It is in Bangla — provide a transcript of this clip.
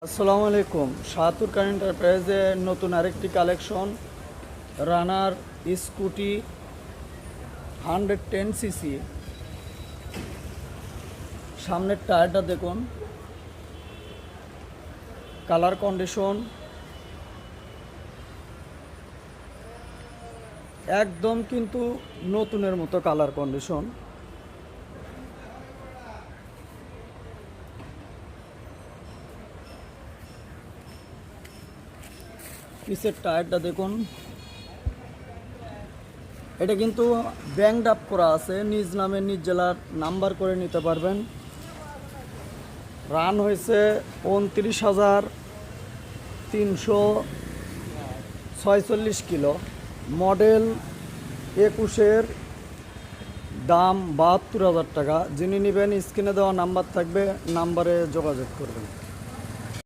আসসালামু আলাইকুম। শাহাতুর কার এন্টারপ্রাইজে নতুন আরেকটি কালেকশন রানার স্কুটি 110 সিসি। সামনের টায়ারটা দেখুন, কালার কন্ডিশন একদম কিন্তু নতুনের মতো কালার কন্ডিশন। পিসের টায়ারটা দেখুন, এটা কিন্তু ব্যাংকড আপ করা আছে, নিজ নামে নিজ জেলার নাম্বার করে নিতে পারবেন। রান হয়েছে 29,346 কিলো। মডেল 21-এর, দাম 72,000 টাকা। যিনি নেবেন স্ক্রিনে দেওয়া নাম্বার থাকবে, নাম্বারে যোগাযোগ করবেন।